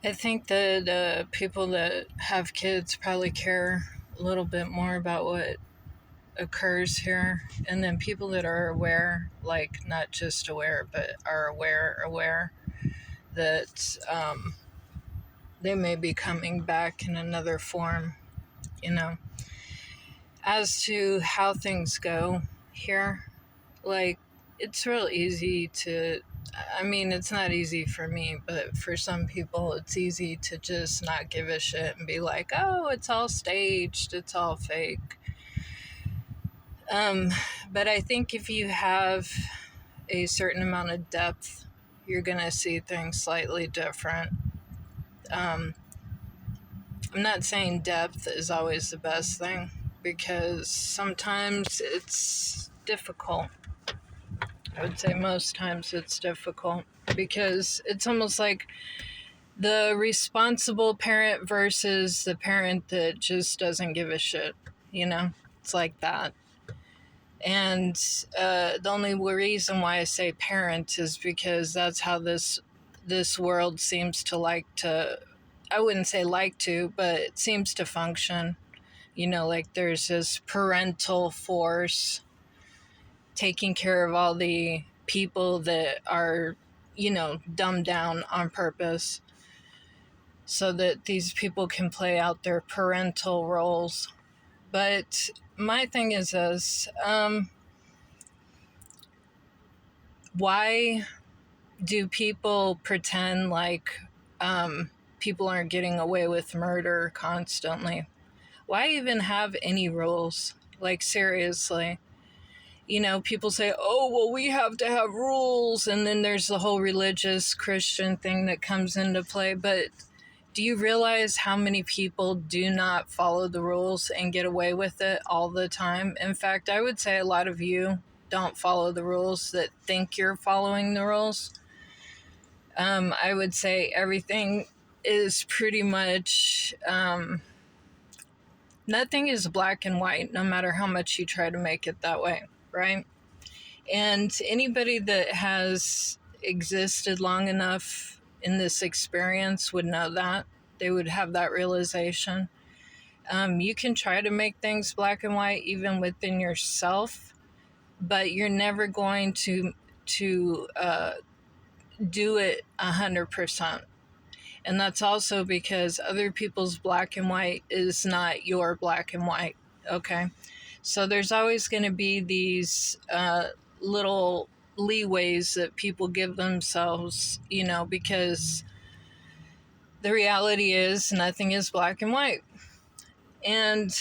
I think that people that have kids probably care a little bit more about what occurs here, and then people that are aware, like not just aware, but are aware that they may be coming back in another form, you know. As to how things go here, like, it's real easy to, I mean, it's not easy for me, but for some people, it's easy to just not give a shit and be like, oh, it's all staged, it's all fake. Um, but I think if you have a certain amount of depth, you're going to see things slightly different. Um, I'm not saying depth is always the best thing because sometimes it's difficult. I would say most times it's difficult because it's almost like the responsible parent versus the parent that just doesn't give a shit, you know? It's like that. And the only reason why I say parent is because that's how this world seems to like to, I wouldn't say like to, but it seems to function. You know, like there's this parental force taking care of all the people that are, you know, dumbed down on purpose so that these people can play out their parental roles. But my thing is this, why do people pretend like people aren't getting away with murder constantly? Why even have any rules? Like, seriously. You know, people say, oh, well, we have to have rules. And then there's the whole religious Christian thing that comes into play. But do you realize how many people do not follow the rules and get away with it all the time? In fact, I would say a lot of you don't follow the rules that think you're following the rules. I would say everything is pretty much, nothing is black and white, no matter how much you try to make it that way, right? And anybody that has existed long enough in this experience would know that. They would have that realization. You can try to make things black and white even within yourself, but you're never going to do it 100%. And that's also because other people's black and white is not your black and white. Okay. So there's always going to be these little leeways that people give themselves, you know, because the reality is nothing is black and white. And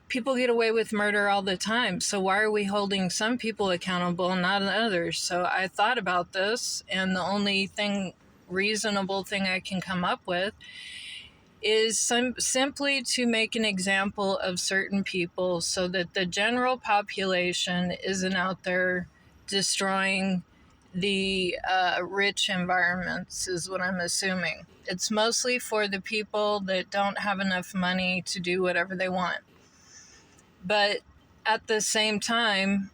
people get away with murder all the time. So why are we holding some people accountable and not others? So I thought about this, and the only reasonable thing I can come up with is simply to make an example of certain people so that the general population isn't out there destroying the rich environments, is what I'm assuming. It's mostly for the people that don't have enough money to do whatever they want. But at the same time,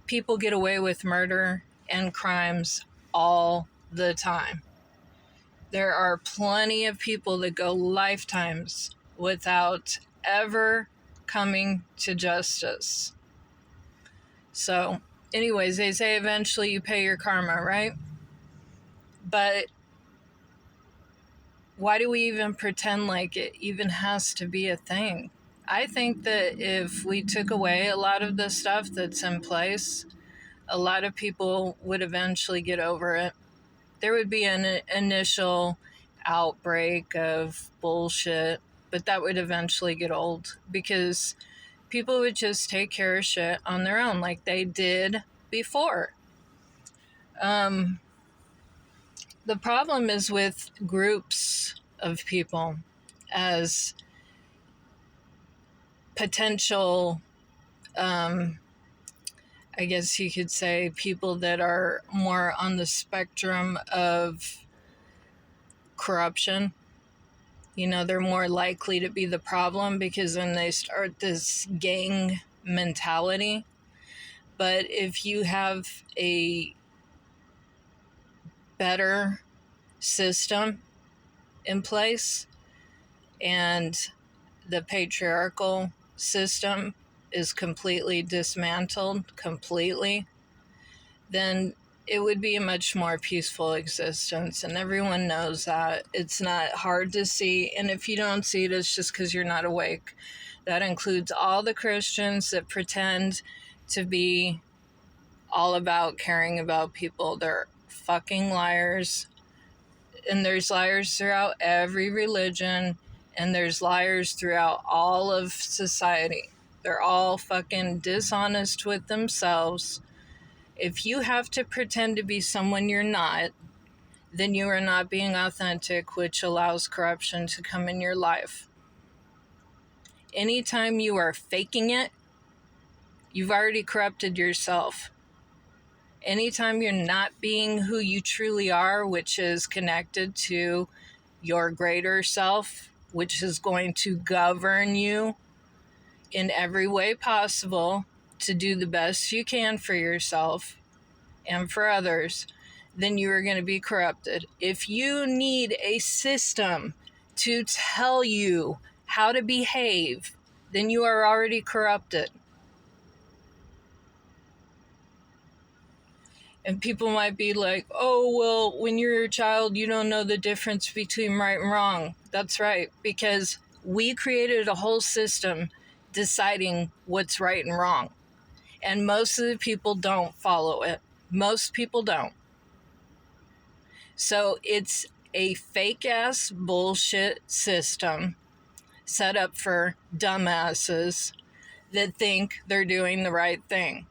people get away with murder and crimes all the time. There are plenty of people that go lifetimes without ever coming to justice. So, anyways, they say eventually you pay your karma, right? But why do we even pretend like it even has to be a thing? I think that if we took away a lot of the stuff that's in place, a lot of people would eventually get over it. There would be an initial outbreak of bullshit, but that would eventually get old because people would just take care of shit on their own like they did before. Um, the problem is with groups of people as potential, I guess you could say, people that are more on the spectrum of corruption. You know, they're more likely to be the problem because then they start this gang mentality. But if you have a better system in place and the patriarchal system is completely dismantled, then it would be a much more peaceful existence. And everyone knows that. It's not hard to see. And if you don't see it, it's just because you're not awake. That includes all the Christians that pretend to be all about caring about people. They're fucking liars. And there's liars throughout every religion. And there's liars throughout all of society. They're all fucking dishonest with themselves. If you have to pretend to be someone you're not, then you are not being authentic, which allows corruption to come in your life. Anytime you are faking it, you've already corrupted yourself. Anytime you're not being who you truly are, which is connected to your greater self, which is going to govern you in every way possible to do the best you can for yourself and for others, then you are going to be corrupted. If you need a system to tell you how to behave, then you are already corrupted. And people might be like, oh, well, when you're a child, you don't know the difference between right and wrong. That's right, because we created a whole system deciding what's right and wrong. And most of the people don't follow it. Most people don't. So it's a fake-ass bullshit system set up for dumbasses that think they're doing the right thing.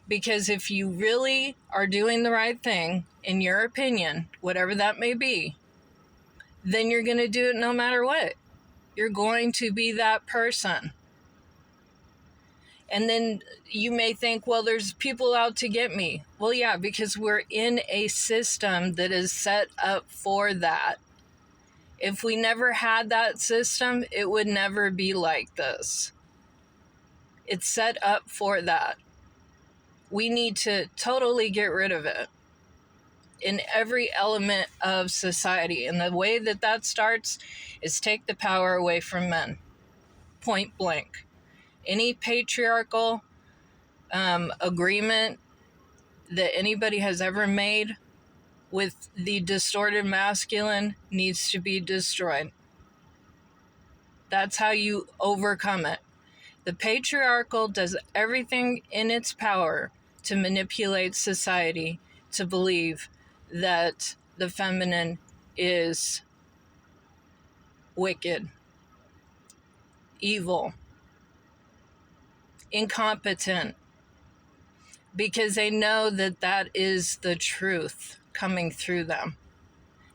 Because if you really are doing the right thing, in your opinion, whatever that may be, then you're going to do it no matter what. You're going to be that person. And then you may think, well, there's people out to get me. Well, yeah, because we're in a system that is set up for that. If we never had that system, it would never be like this. It's set up for that. We need to totally get rid of it in every element of society. And the way that that starts is take the power away from men. Point blank. Any patriarchal agreement that anybody has ever made with the distorted masculine needs to be destroyed. That's how you overcome it. The patriarchal does everything in its power to manipulate society to believe that the feminine is wicked, evil, incompetent, because they know that that is the truth coming through them.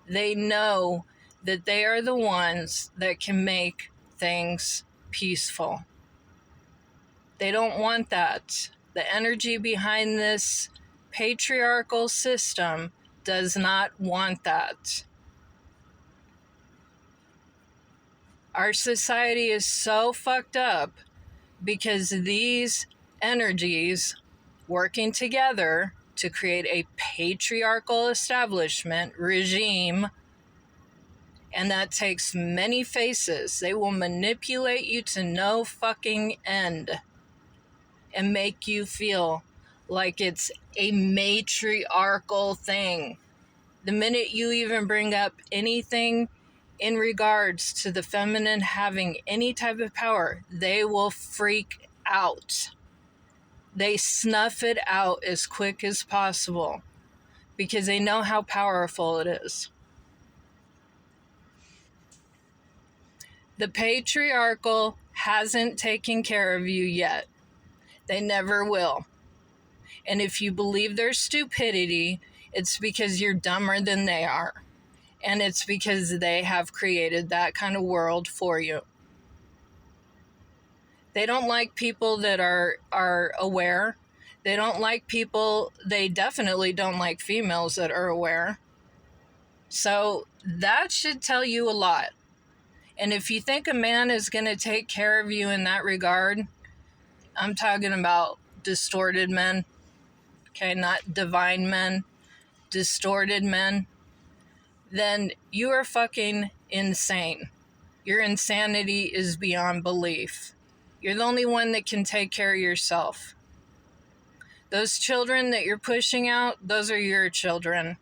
They know that they are the ones that can make things peaceful. They don't want that. The energy behind this patriarchal system does not want that. Our society is so fucked up because these energies working together to create a patriarchal establishment regime, and that takes many faces. They will manipulate you to no fucking end and make you feel like it's a matriarchal thing. The minute you even bring up anything in regards to the feminine having any type of power, they will freak out. They snuff it out as quick as possible because they know how powerful it is. The patriarchal hasn't taken care of you yet. They never will. And if you believe their stupidity, it's because you're dumber than they are. And it's because they have created that kind of world for you. They don't like people that are aware. They don't like people, they definitely don't like females that are aware. So that should tell you a lot. And if you think a man is going to take care of you in that regard, I'm talking about distorted men, okay, not divine men. distorted men, then you are fucking insane. Your insanity is beyond belief. You're the only one that can take care of yourself. Those children that you're pushing out, those are your children.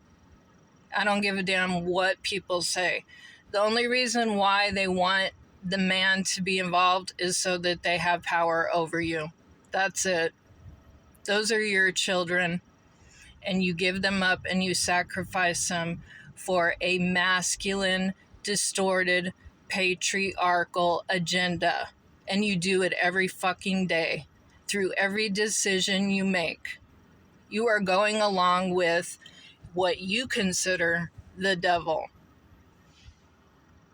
I don't give a damn what people say. The only reason why they want the man to be involved is so that they have power over you. That's it. Those are your children, and you give them up and you sacrifice them for a masculine, distorted, patriarchal agenda. And you do it every fucking day through every decision you make. You are going along with what you consider the devil.